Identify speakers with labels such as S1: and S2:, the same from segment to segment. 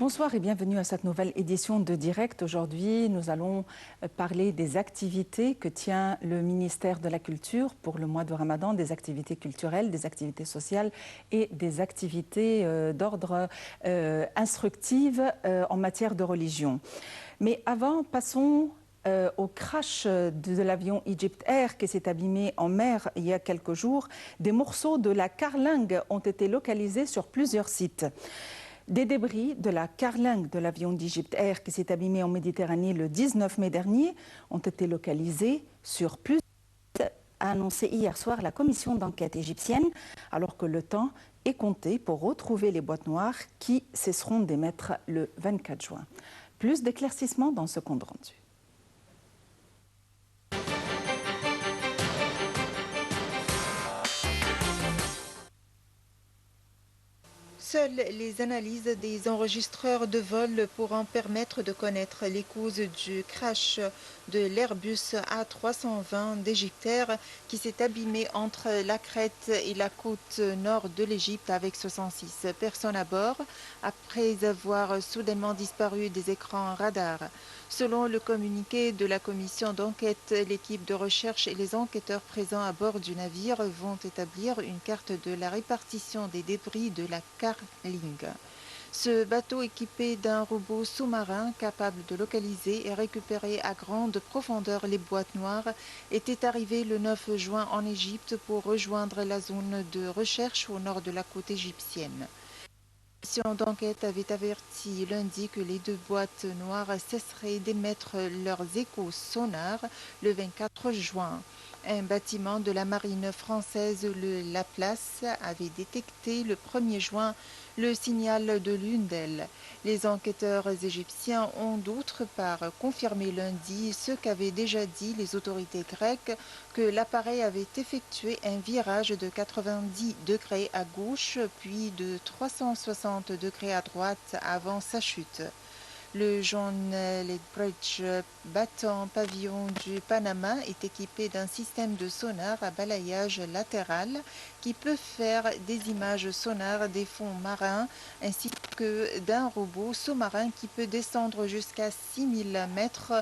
S1: Bonsoir et bienvenue à cette nouvelle édition de Direct. Aujourd'hui, nous allons parler des activités que tient le ministère de la Culture pour le mois de Ramadan, des activités culturelles, des activités sociales et des activités d'ordre instructive en matière de religion. Mais avant, passons au crash de l'avion Egypt Air qui s'est abîmé en mer il y a quelques jours. Des morceaux de la carlingue ont été localisés sur plusieurs sites. Des débris de la carlingue de l'avion d'Egypt Air qui s'est abîmé en Méditerranée le 19 mai dernier ont été localisés sur plusieurs sites, a annoncé hier soir la commission d'enquête égyptienne, alors que le temps est compté pour retrouver les boîtes noires qui cesseront d'émettre le 24 juin. Plus d'éclaircissements dans ce compte rendu.
S2: Seules les analyses des enregistreurs de vol pourront permettre de connaître les causes du crash de l'Airbus A320 d'Egypt Air qui s'est abîmé entre la Crète et la côte nord de l'Égypte avec 66 personnes à bord après avoir soudainement disparu des écrans radars. Selon le communiqué de la commission d'enquête, l'équipe de recherche et les enquêteurs présents à bord du navire vont établir une carte de la répartition des débris de la carlingue. Ce bateau équipé d'un robot sous-marin capable de localiser et récupérer à grande profondeur les boîtes noires était arrivé le 9 juin en Égypte pour rejoindre la zone de recherche au nord de la côte égyptienne. La commission d'enquête avait averti lundi que les deux boîtes noires cesseraient d'émettre leurs échos sonars le 24 juin. Un bâtiment de la marine française, le Laplace, avait détecté le 1er juin le signal de l'une d'elles. Les enquêteurs égyptiens ont d'autre part confirmé lundi ce qu'avaient déjà dit les autorités grecques, que l'appareil avait effectué un virage de 90 degrés à gauche puis de 360 degrés à droite avant sa chute. Le John Lethbridge battant pavillon du Panama est équipé d'un système de sonar à balayage latéral qui peut faire des images sonars des fonds marins ainsi que d'un robot sous-marin qui peut descendre jusqu'à 6000 mètres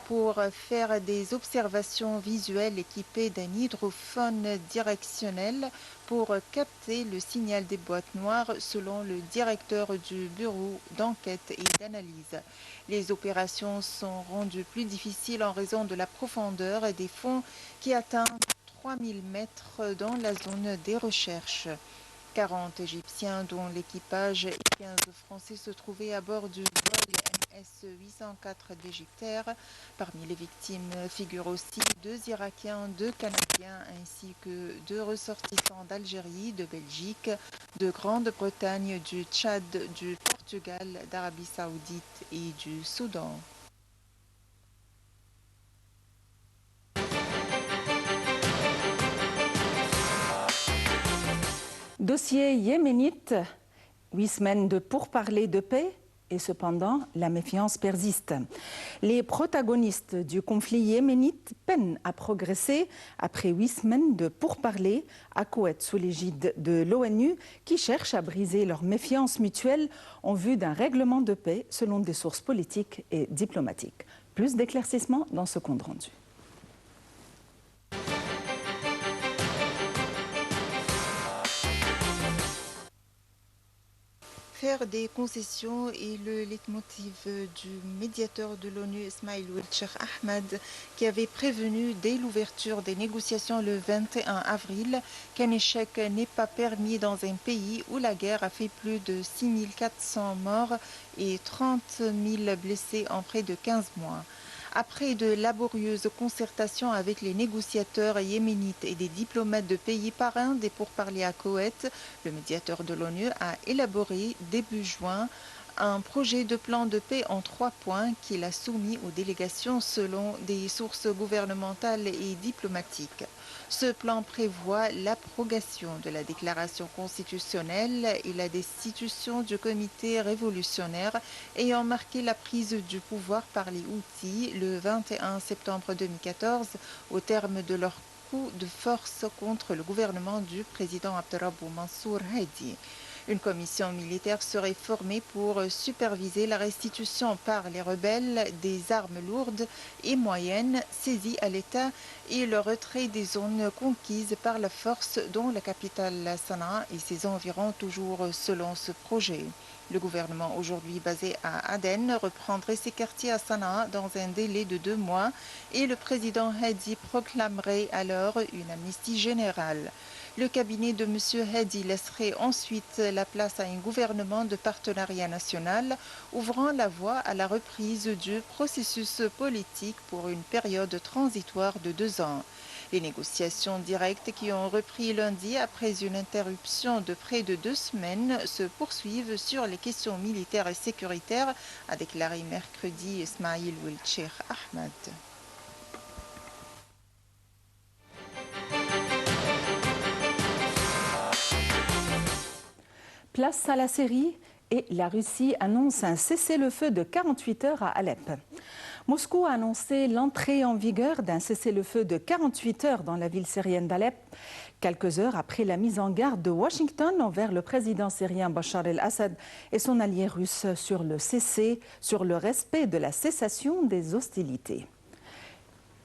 S2: pour faire des observations visuelles équipées d'un hydrophone directionnel pour capter le signal des boîtes noires selon le directeur du bureau d'enquête et d'analyse. Les opérations sont rendues plus difficiles en raison de la profondeur des fonds qui atteint 3000 mètres dans la zone des recherches. 40 Égyptiens, dont l'équipage et 15 Français, se trouvaient à bord du vol MS-804 d'Egypt Air. Parmi les victimes figurent aussi 2 Irakiens, 2 Canadiens, ainsi que 2 ressortissants d'Algérie, de Belgique, de Grande-Bretagne, du Tchad, du Portugal, d'Arabie Saoudite et du Soudan.
S1: Dossier yéménite, 8 semaines de pourparlers de paix et cependant la méfiance persiste. Les protagonistes du conflit yéménite peinent à progresser après 8 semaines de pourparlers à Koweït sous l'égide de l'ONU qui cherche à briser leur méfiance mutuelle en vue d'un règlement de paix selon des sources politiques et diplomatiques. Plus d'éclaircissements dans ce compte rendu.
S2: Faire des concessions est le leitmotiv du médiateur de l'ONU, Ismail Ould Ahmed, qui avait prévenu dès l'ouverture des négociations le 21 avril qu'un échec n'est pas permis dans un pays où la guerre a fait plus de 6400 morts et 30 000 blessés en près de 15 mois. Après de laborieuses concertations avec les négociateurs yéménites et des diplomates de pays parrains des pourparlers à Koweït, le médiateur de l'ONU a élaboré début juin un projet de plan de paix en 3 points qu'il a soumis aux délégations selon des sources gouvernementales et diplomatiques. Ce plan prévoit l'abrogation de la déclaration constitutionnelle et la destitution du comité révolutionnaire ayant marqué la prise du pouvoir par les Houthis le 21 septembre 2014 au terme de leur coup de force contre le gouvernement du président Abderrabou Mansour Hadi. Une commission militaire serait formée pour superviser la restitution par les rebelles des armes lourdes et moyennes saisies à l'État et le retrait des zones conquises par la force, dont la capitale Sanaa et ses environs, toujours selon ce projet. Le gouvernement, aujourd'hui basé à Aden, reprendrait ses quartiers à Sanaa dans un délai de 2 mois et le président Hadi proclamerait alors une amnistie générale. Le cabinet de M. Hadi laisserait ensuite la place à un gouvernement de partenariat national, ouvrant la voie à la reprise du processus politique pour une période transitoire de 2 ans. Les négociations directes qui ont repris lundi après une interruption de près de 2 semaines se poursuivent sur les questions militaires et sécuritaires, a déclaré mercredi Ismail Wilcher Ahmed.
S1: Place à la Syrie et la Russie annonce un cessez-le-feu de 48 heures à Alep. Moscou a annoncé l'entrée en vigueur d'un cessez-le-feu de 48 heures dans la ville syrienne d'Alep, quelques heures après la mise en garde de Washington envers le président syrien Bachar el-Assad et son allié russe sur le respect de la cessation des hostilités.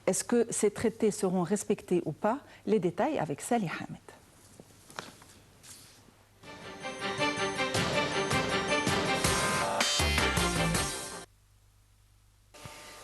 S1: Est-ce que ces traités seront respectés ou pas? Les détails avec Salih Hamed.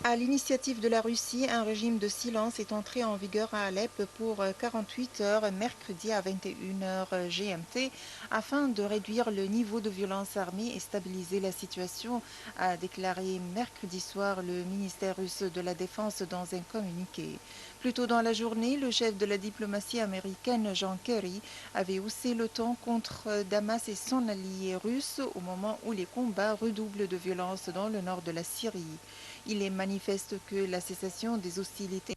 S2: À l'initiative de la Russie, un régime de silence est entré en vigueur à Alep pour 48 heures mercredi à 21h GMT afin de réduire le niveau de violence armée et stabiliser la situation, a déclaré mercredi soir le ministère russe de la Défense dans un communiqué. Plus tôt dans la journée, le chef de la diplomatie américaine, John Kerry, avait haussé le ton contre Damas et son allié russe au moment où les combats redoublent de violence dans le nord de la Syrie. Il est manifeste que la cessation des hostilités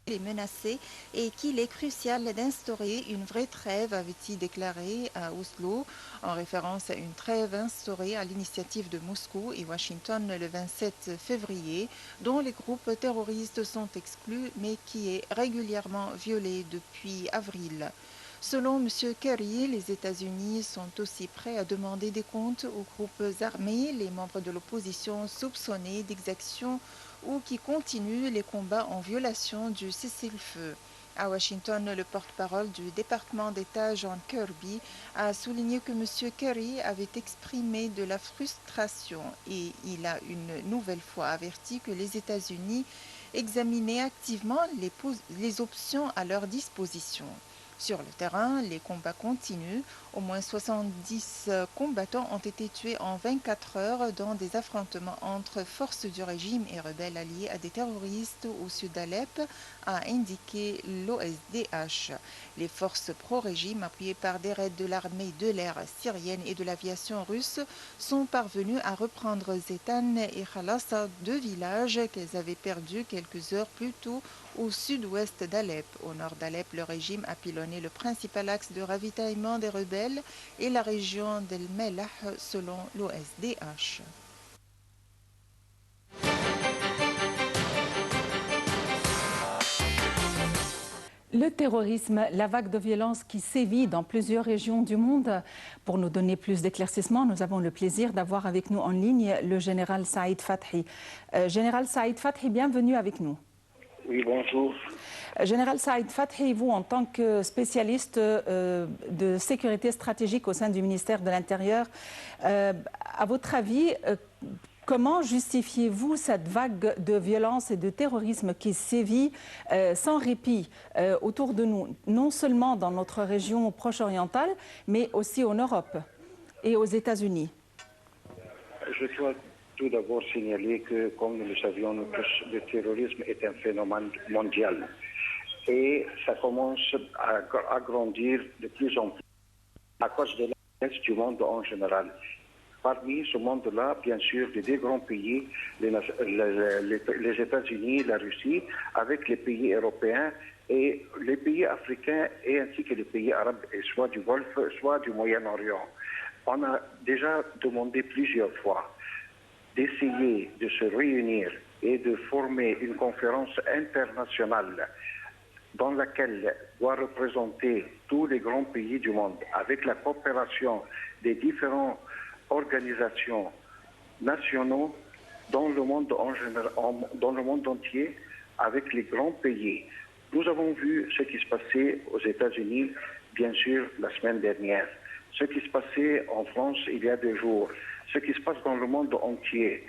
S2: est menacée et qu'il est crucial d'instaurer une vraie trêve, avait-il déclaré à Oslo, en référence à une trêve instaurée à l'initiative de Moscou et Washington le 27 février, dont les groupes terroristes sont exclus mais qui est régulièrement violée depuis avril. Selon M. Kerry, les États-Unis sont aussi prêts à demander des comptes aux groupes armés, les membres de l'opposition soupçonnés d'exactions ou qui continuent les combats en violation du cessez-le-feu. À Washington, le porte-parole du département d'État, John Kirby, a souligné que M. Kerry avait exprimé de la frustration et il a une nouvelle fois averti que les États-Unis examinaient activement les options à leur disposition. Sur le terrain, les combats continuent. Au moins 70 combattants ont été tués en 24 heures dans des affrontements entre forces du régime et rebelles alliés à des terroristes au sud d'Alep, a indiqué l'OSDH. Les forces pro-régime, appuyées par des raids de l'armée de l'air syrienne et de l'aviation russe, sont parvenues à reprendre Zetan et Khalassa, 2 villages qu'elles avaient perdus quelques heures plus tôt au sud-ouest d'Alep. Au nord d'Alep, le régime a pilonné le principal axe de ravitaillement des rebelles et la région d'El Melah, selon l'OSDH.
S1: Le terrorisme, la vague de violence qui sévit dans plusieurs régions du monde. Pour nous donner plus d'éclaircissements, nous avons le plaisir d'avoir avec nous en ligne le général Saïd Fathi. Général Saïd Fathi, bienvenue avec nous.
S3: Oui, bonjour.
S1: Général Saïd Fathi, vous, en tant que spécialiste de sécurité stratégique au sein du ministère de l'Intérieur, à votre avis, comment justifiez-vous cette vague de violence et de terrorisme qui sévit sans répit autour de nous, non seulement dans notre région proche-orientale, mais aussi en Europe et aux États-Unis?
S3: Je dois tout d'abord signaler que, comme nous le savions nous tous, le terrorisme est un phénomène mondial. Et ça commence à grandir de plus en plus à cause de l'intérêt du monde en général. Parmi ce monde-là, bien sûr, les 2 grands pays, les États-Unis, la Russie, avec les pays européens et les pays africains et ainsi que les pays arabes, soit du Golfe, soit du Moyen-Orient. On a déjà demandé plusieurs fois d'essayer de se réunir et de former une conférence internationale dans laquelle doit représenter tous les grands pays du monde, avec la coopération des différentes organisations nationaux dans le monde en général, dans le monde entier, avec les grands pays. Nous avons vu ce qui se passait aux États-Unis, bien sûr, la semaine dernière, ce qui se passait en France il y a 2 jours, ce qui se passe dans le monde entier.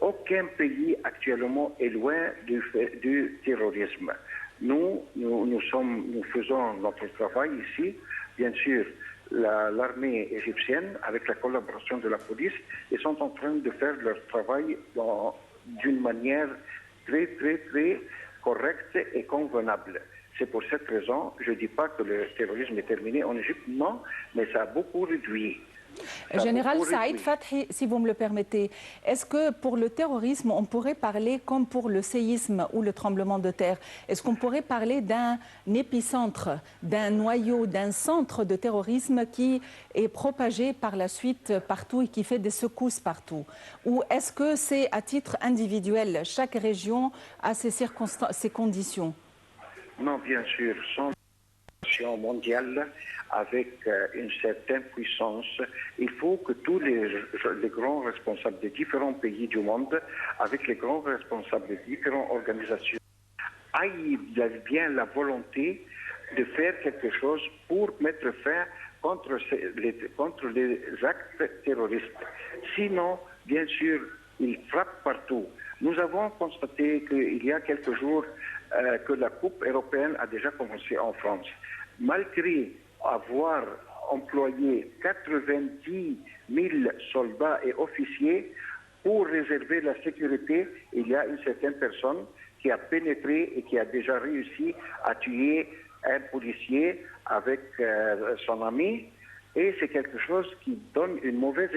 S3: Aucun pays actuellement est loin du terrorisme. Nous faisons notre travail ici. Bien sûr, l'armée égyptienne, avec la collaboration de la police, ils sont en train de faire leur travail d'une manière très, très, très correcte et convenable. C'est pour cette raison, je ne dis pas que le terrorisme est terminé en Égypte, non, mais ça a beaucoup réduit.
S1: Général Saïd Fathi, si vous me le permettez, est-ce que pour le terrorisme, on pourrait parler, comme pour le séisme ou le tremblement de terre, est-ce qu'on pourrait parler d'un épicentre, d'un noyau, d'un centre de terrorisme qui est propagé par la suite partout et qui fait des secousses partout? Ou est-ce que c'est à titre individuel, chaque région a ses conditions?
S3: Non, bien sûr, sans situation mondiale, avec une certaine puissance, il faut que tous les grands responsables des différents pays du monde, avec les grands responsables des différentes organisations, aient bien la volonté de faire quelque chose pour mettre fin contre les actes terroristes. Sinon, bien sûr, ils frappent partout. Nous avons constaté qu'il y a quelques jours que la Coupe européenne a déjà commencé en France. Malgré avoir employé 90 000 soldats et officiers pour réserver la sécurité, il y a une certaine personne qui a pénétré et qui a déjà réussi à tuer un policier avec son ami. Et c'est quelque chose qui donne une mauvaise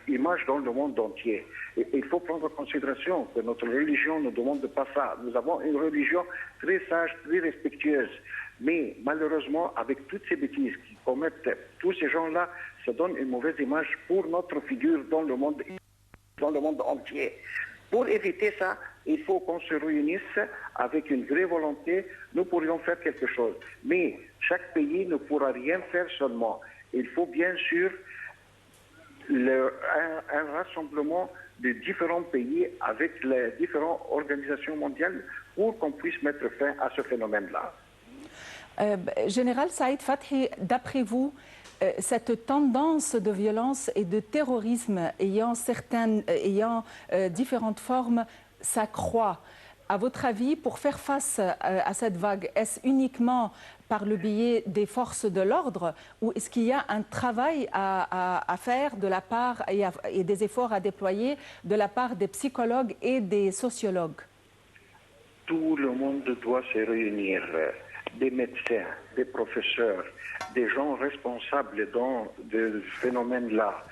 S3: image dans le monde entier. Et il faut prendre en considération que notre religion ne demande pas ça. Nous avons une religion très sage, très respectueuse. Mais malheureusement, avec toutes ces bêtises qui commettent tous ces gens-là, ça donne une mauvaise image pour notre figure dans le monde entier. Pour éviter ça, il faut qu'on se réunisse avec une vraie volonté. Nous pourrions faire quelque chose. Mais chaque pays ne pourra rien faire seulement. Il faut bien sûr un rassemblement de différents pays avec les différentes organisations mondiales pour qu'on puisse mettre fin à ce phénomène-là.
S1: Général Saïd Fathi, d'après vous, cette tendance de violence et de terrorisme ayant différentes formes s'accroît. À votre avis, pour faire face à cette vague, est-ce uniquement par le biais des forces de l'ordre ou est-ce qu'il y a un travail à faire de la part et des efforts à déployer de la part des psychologues et des sociologues?
S3: Tout le monde doit se réunir, des médecins, des professeurs, des gens responsables dans ce phénomène-là,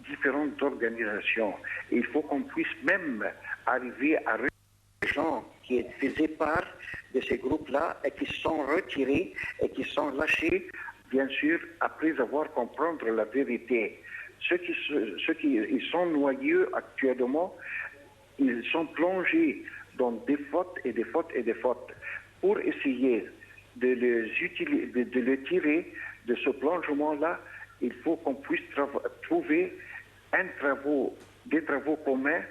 S3: différentes organisations. Il faut qu'on puisse même arriver à les gens qui faisaient part de ces groupes-là et qui sont retirés et qui sont lâchés, bien sûr, après avoir compris la vérité. Ceux qui sont noyés actuellement, ils sont plongés dans des fautes et des fautes et des fautes. Pour essayer de les tirer de ce plongement-là, il faut qu'on puisse trouver des travaux communs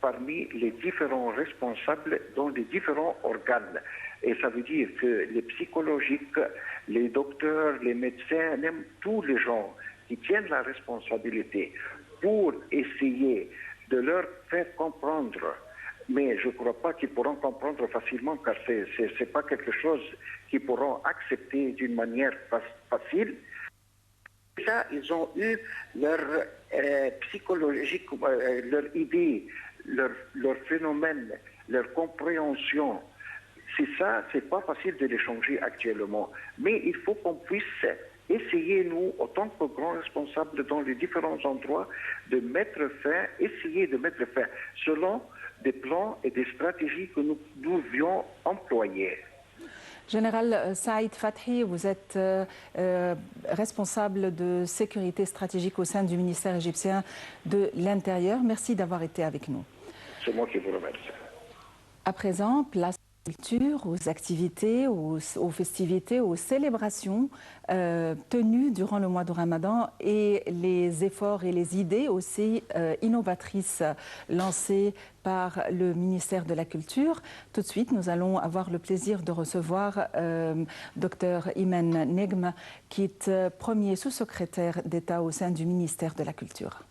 S3: parmi les différents responsables dans les différents organes. Et ça veut dire que les psychologiques, les docteurs, les médecins, même tous les gens qui tiennent la responsabilité pour essayer de leur faire comprendre. Mais je ne crois pas qu'ils pourront comprendre facilement car ce n'est pas quelque chose qu'ils pourront accepter d'une manière facile. Ça, ils ont eu leur psychologique, leur idée, leur phénomène, leur compréhension. C'est ça, c'est pas facile de les changer actuellement. Mais il faut qu'on puisse essayer, nous, en tant que grands responsables dans les différents endroits, de mettre fin, essayer de mettre fin, selon des plans et des stratégies que nous devions employer.
S1: Général Saïd Fathi, vous êtes responsable de sécurité stratégique au sein du ministère égyptien de l'Intérieur. Merci d'avoir été avec nous.
S3: C'est moi qui vous remercie.
S1: À présent, place culture, aux activités, aux festivités, aux célébrations tenues durant le mois de Ramadan et les efforts et les idées aussi innovatrices lancées par le ministère de la Culture. Tout de suite, nous allons avoir le plaisir de recevoir Dr Imen Negm, qui est premier sous-secrétaire d'État au sein du ministère de la Culture.